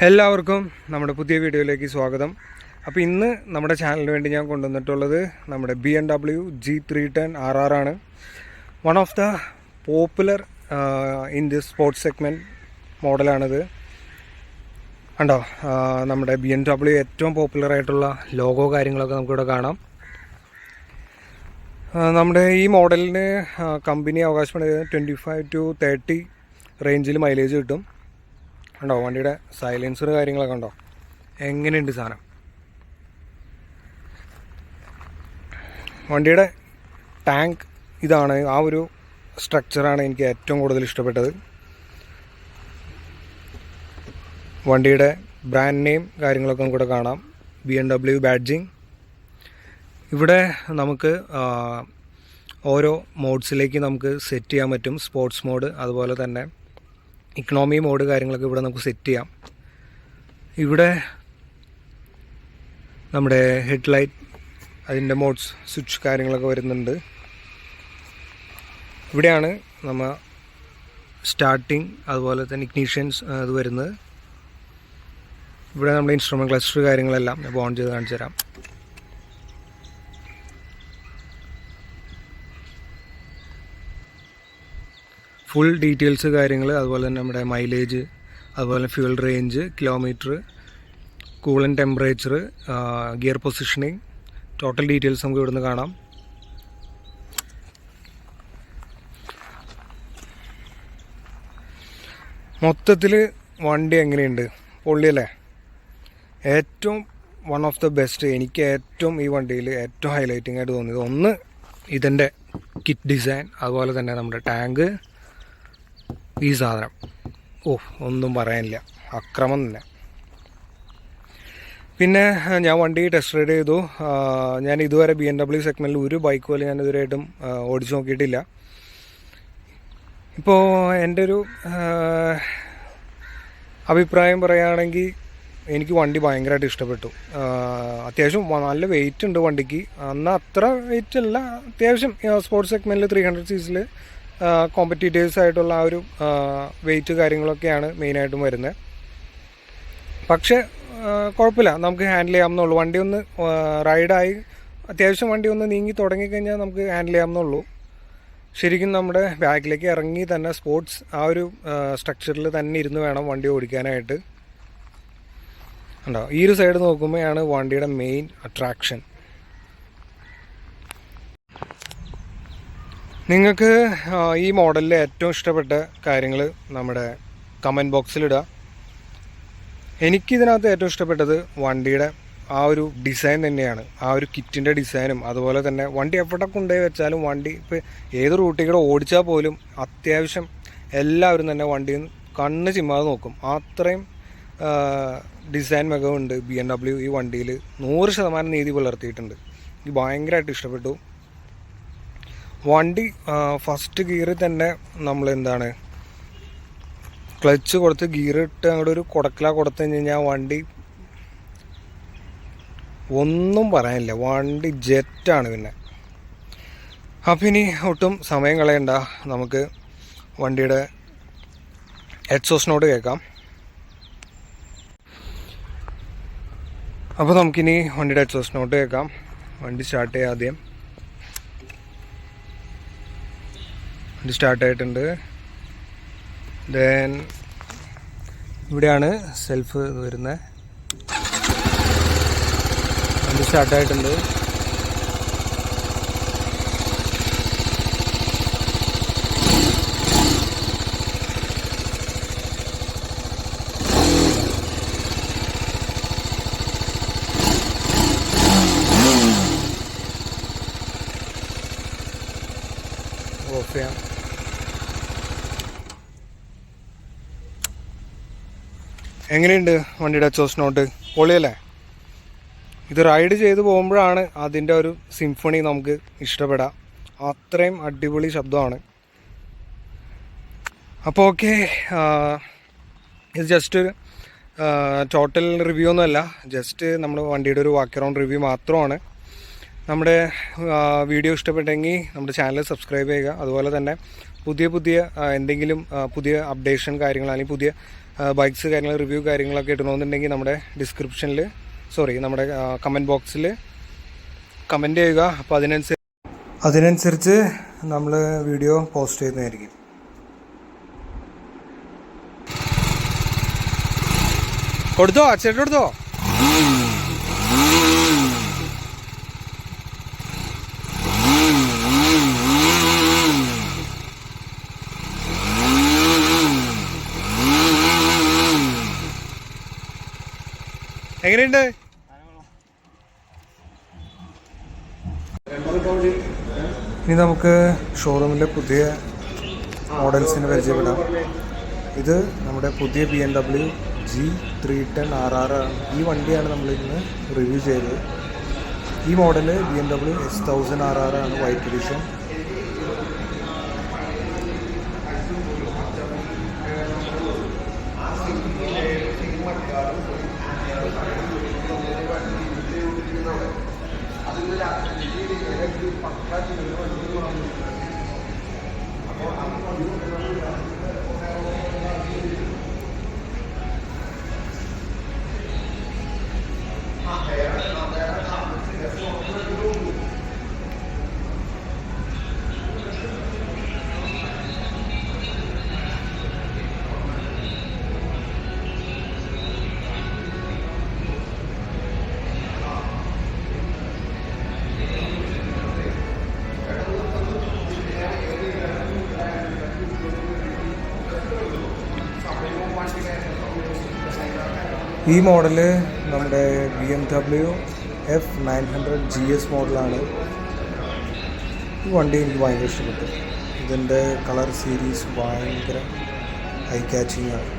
എല്ലാവർക്കും നമ്മുടെ പുതിയ വീഡിയോയിലേക്ക് സ്വാഗതം. അപ്പോൾ ഇന്ന് നമ്മുടെ ചാനലിന് വേണ്ടി ഞാൻ കൊണ്ടുവന്നിട്ടുള്ളത് നമ്മുടെ BMW G310 RR ആണ്. One of the popular in this sports segment മോഡലാണിത്. കണ്ടോ, നമ്മുടെ BMW ഏറ്റവും പോപ്പുലർ ആയിട്ടുള്ള ലോഗോ കാര്യങ്ങളൊക്കെ നമുക്കിവിടെ കാണാം. നമ്മുടെ ഈ മോഡലിന് കമ്പനി അവകാശപ്പെടുന്നത് 25 to 30 റേഞ്ചിൽ മൈലേജ് കിട്ടും. കണ്ടോ, വണ്ടിയുടെ സൈലൻസർ കാര്യങ്ങളൊക്കെ കണ്ടോ, എങ്ങനെയുണ്ട് സാധനം. വണ്ടിയുടെ ടാങ്ക് ഇതാണ്, ആ ഒരു സ്ട്രക്ചറാണ് എനിക്ക് ഏറ്റവും കൂടുതൽ ഇഷ്ടപ്പെട്ടത്. വണ്ടിയുടെ ബ്രാൻഡ് നെയിം കാര്യങ്ങളൊക്കെ നമുക്കിവിടെ കാണാം, BMW ബാഡ്ജിങ്. ഇവിടെ നമുക്ക് ഓരോ മോഡ്സിലേക്ക് നമുക്ക് സെറ്റ് ചെയ്യാൻ പറ്റും. സ്പോർട്സ് മോഡ്, അതുപോലെ തന്നെ ഇക്കണോമി മോഡ് കാര്യങ്ങളൊക്കെ ഇവിടെ നമുക്ക് സെറ്റ് ചെയ്യാം. ഇവിടെ നമ്മുടെ ഹെഡ് ലൈറ്റ്, അതിൻ്റെ മോഡ്സ്, സ്വിച്ച് കാര്യങ്ങളൊക്കെ വരുന്നുണ്ട്. ഇവിടെയാണ് നമ്മൾ സ്റ്റാർട്ടിങ്, അതുപോലെ തന്നെ ഇഗ്നീഷ്യൻസ് ഇത് വരുന്നത്. ഇവിടെ നമ്മുടെ ഇൻസ്ട്രുമെൻറ്റ് ക്ലസ്റ്റർ കാര്യങ്ങളെല്ലാം ഞാൻ ഓൺ ചെയ്ത് കാണിച്ചു തരാം. ഫുൾ ഡീറ്റെയിൽസ് കാര്യങ്ങൾ, അതുപോലെ തന്നെ നമ്മുടെ മൈലേജ്, അതുപോലെ fuel range, kilometre, കൂളൻ temperature, gear positioning, total details നമുക്ക് ഇവിടുന്ന് കാണാം. മൊത്തത്തിൽ വണ്ടി എങ്ങനെയുണ്ട്, പൊള്ളിയല്ലേ? ഏറ്റവും വൺ ഓഫ് ദ ബെസ്റ്റ്. എനിക്ക് ഏറ്റവും ഈ വണ്ടിയിൽ ഏറ്റവും ഹൈലൈറ്റിംഗ് ആയിട്ട് തോന്നിയത് ഒന്ന് ഇതിൻ്റെ കിറ്റ് ഡിസൈൻ, അതുപോലെ തന്നെ നമ്മുടെ ടാങ്ക്, ഈ സാധനം ഒന്നും പറയാനില്ല, അക്രമം തന്നെ. പിന്നെ ഞാൻ വണ്ടി ടെസ്റ്റ് റൈഡ് ചെയ്തു. ഞാൻ ഇതുവരെ BMW സെഗ്മെൻറ്റിൽ ഒരു ബൈക്ക് പോലും ഞാൻ ഇതുവരെയായിട്ടും ഓടിച്ചു നോക്കിയിട്ടില്ല. ഇപ്പോൾ എൻ്റെ ഒരു അഭിപ്രായം പറയുകയാണെങ്കിൽ എനിക്ക് വണ്ടി ഭയങ്കരമായിട്ട് ഇഷ്ടപ്പെട്ടു. അത്യാവശ്യം നല്ല വെയിറ്റ് ഉണ്ട് വണ്ടിക്ക്. എന്നാൽ അത്ര വെയിറ്റ് അല്ല, അത്യാവശ്യം സ്പോർട്സ് സെഗ്മെൻറ്റിൽ 300 cc കോമ്പറ്റീറ്റീവ്സ് ആയിട്ടുള്ള ആ ഒരു വെയിറ്റ് കാര്യങ്ങളൊക്കെയാണ് മെയിനായിട്ടും വരുന്നത്. പക്ഷേ കുഴപ്പമില്ല, നമുക്ക് ഹാൻഡിൽ ചെയ്യാമെന്നുള്ളൂ. വണ്ടി ഒന്ന് റൈഡായി അത്യാവശ്യം വണ്ടി ഒന്ന് നീങ്ങി തുടങ്ങിക്കഴിഞ്ഞാൽ നമുക്ക് ഹാൻഡിൽ ചെയ്യാമെന്നുള്ളൂ. ശരിക്കും നമ്മുടെ ബാക്കിലേക്ക് ഇറങ്ങി തന്നെ സ്പോർട്സ് ആ ഒരു സ്ട്രക്ചറിൽ തന്നെ ഇരുന്ന് വേണം വണ്ടി ഓടിക്കാനായിട്ട്. ഉണ്ടോ, ഈ ഒരു സൈഡ് നോക്കുമ്പോഴാണ് വണ്ടിയുടെ മെയിൻ അട്രാക്ഷൻ. നിങ്ങൾക്ക് ഈ മോഡലിൽ ഏറ്റവും ഇഷ്ടപ്പെട്ട കാര്യങ്ങൾ നമ്മുടെ കമൻറ്റ് ബോക്സിലിടുക. എനിക്കിതിനകത്ത് ഏറ്റവും ഇഷ്ടപ്പെട്ടത് വണ്ടിയുടെ ആ ഒരു ഡിസൈൻ തന്നെയാണ്. ആ ഒരു കിറ്റിൻ്റെ ഡിസൈനും, അതുപോലെ തന്നെ വണ്ടി എവിടെ കൊണ്ടുപോയി വെച്ചാലും വണ്ടി ഇപ്പോൾ ഏത് റൂട്ടിൽ കൂടെ ഓടിച്ചാൽ പോലും അത്യാവശ്യം എല്ലാവരും തന്നെ വണ്ടി കണ്ണ് ചിമ്മാതെ നോക്കും. അത്രയും ഡിസൈൻ മികവുണ്ട് BMW ഈ വണ്ടിയിൽ. 100% നീതി പുലർത്തിയിട്ടുണ്ട്. എനിക്ക് ഭയങ്കരമായിട്ട് ഇഷ്ടപ്പെട്ടു. വണ്ടി ഫസ്റ്റ് ഗിയറിൽ തന്നെ നമ്മൾ എന്താണ് ക്ലച്ച് കൊടുത്ത് ഗിയർ ഇട്ട് അങ്ങോട്ട് ഒരു കൊടുക്കല കൊടുത്തു കഴിഞ്ഞാൽ വണ്ടി ഒന്നും പറയാനില്ല, വണ്ടി ജെറ്റാണ്. പിന്നെ അപ്പം ഇനി ഒട്ടും സമയം കളയണ്ട, നമുക്ക് വണ്ടിയുടെ എക്സോസ്റ്റ് നോട്ട് കേൾക്കാം. അപ്പോൾ നമുക്കിനി വണ്ടിയുടെ എക്സോസ്റ്റ് നോട്ട് കേൾക്കാം. വണ്ടി സ്റ്റാർട്ട് ചെയ്യാം. ആദ്യം വണ്ടി സ്റ്റാർട്ടായിട്ടുണ്ട്. ദെൻ ഇവിടെയാണ് സെൽഫ് വരുന്നത്. വണ്ടി സ്റ്റാർട്ടായിട്ടുണ്ട്. ഓഫ് ചെയ്യാം. എങ്ങനെയുണ്ട് വണ്ടിയുടെ എക്സോസ്റ്റ് നോട്ട്? പൊളിയല്ലേ? ഇത് റൈഡ് ചെയ്ത് പോകുമ്പോഴാണ് അതിൻ്റെ ഒരു സിംഫണി നമുക്ക് ഇഷ്ടപ്പെടാം. അത്രയും അടിപൊളി ശബ്ദമാണ്. അപ്പോൾ ഓക്കെ, ഇത് ജസ്റ്റ് ഒരു ടോട്ടൽ റിവ്യൂ ഒന്നുമല്ല, ജസ്റ്റ് നമ്മൾ വണ്ടിയുടെ ഒരു വാക്ക് അറൗണ്ട് റിവ്യൂ മാത്രമാണ്. നമ്മുടെ വീഡിയോ ഇഷ്ടപ്പെട്ടെങ്കിൽ നമ്മുടെ ചാനൽ സബ്സ്ക്രൈബ് ചെയ്യുക. അതുപോലെ തന്നെ പുതിയ എന്തെങ്കിലും പുതിയ അപ്ഡേഷൻ കാര്യങ്ങൾ അല്ലെങ്കിൽ പുതിയ ബൈക്സ് കാര്യങ്ങൾ റിവ്യൂ കാര്യങ്ങളൊക്കെ ഇടണമെന്നുണ്ടെങ്കിൽ നമ്മുടെ ഡിസ്ക്രിപ്ഷനിൽ നമ്മുടെ കമൻറ്റ് ബോക്സിൽ കമൻറ്റ് ചെയ്യുക. അപ്പോൾ അതിനനുസരിച്ച് നമ്മൾ വീഡിയോ പോസ്റ്റ് ചെയ്യുന്നതായിരിക്കും. കൊടുത്തോ അച്ഛൻ കൊടുത്തോ. എങ്ങനെയുണ്ട്? ഇനി നമുക്ക് ഷോറൂമിലെ പുതിയ മോഡൽസിന് പരിചയപ്പെടാം. ഇത് നമ്മുടെ പുതിയ BMW G310RR ആണ്. ഈ വണ്ടിയാണ് നമ്മളിന്ന് റിവ്യൂ ചെയ്തത്. ഈ മോഡൽ BMW S1000RR ആണ്, വൈറ്റ് എഡിഷൻ. ഈ മോഡല് നമ്മുടെ BMW F900 GS മോഡലാണ്. ഈ വണ്ടി എനിക്ക് ഭയങ്കര ഇഷ്ടപ്പെട്ടു. ഇതിൻ്റെ കളർ സീരീസ് ഭയങ്കര ഐ ക്യാച്ചിങ് ആണ്.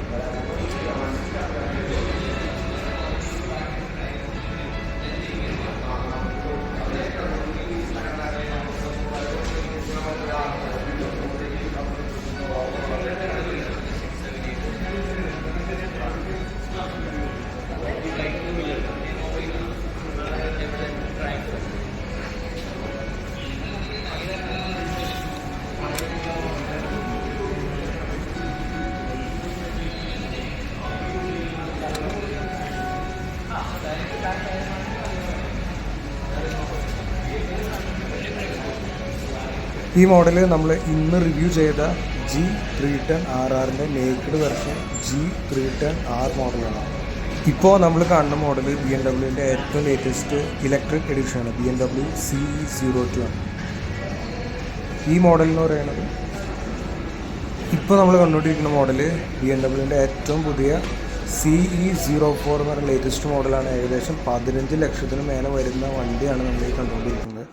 ഈ മോഡൽ നമ്മൾ ഇന്ന് റിവ്യൂ ചെയ്ത G310RRൻ്റെ നേക്ഡ് വെർഷൻ G310R മോഡലാണ്. ഇപ്പോൾ നമ്മൾ കാണുന്ന മോഡൽ BMWൻ്റെ ഏറ്റവും ലേറ്റസ്റ്റ് ഇലക്ട്രിക് എഡിഷനാണ്, BMW CE02 ആണ്. ഈ മോഡൽ എന്ന് പറയുന്നത് ഇപ്പോൾ നമ്മൾ കണ്ടുകൊണ്ടിരിക്കുന്ന മോഡൽ BMWൻ്റെ ഏറ്റവും പുതിയ CE04 എന്ന് പറയുന്ന ലേറ്റസ്റ്റ് മോഡലാണ്. ഏകദേശം 15 ലക്ഷത്തിന് മേലെ വരുന്ന വണ്ടിയാണ് നമ്മൾ ഈ കണ്ടുകൊണ്ടിരിക്കുന്നത്.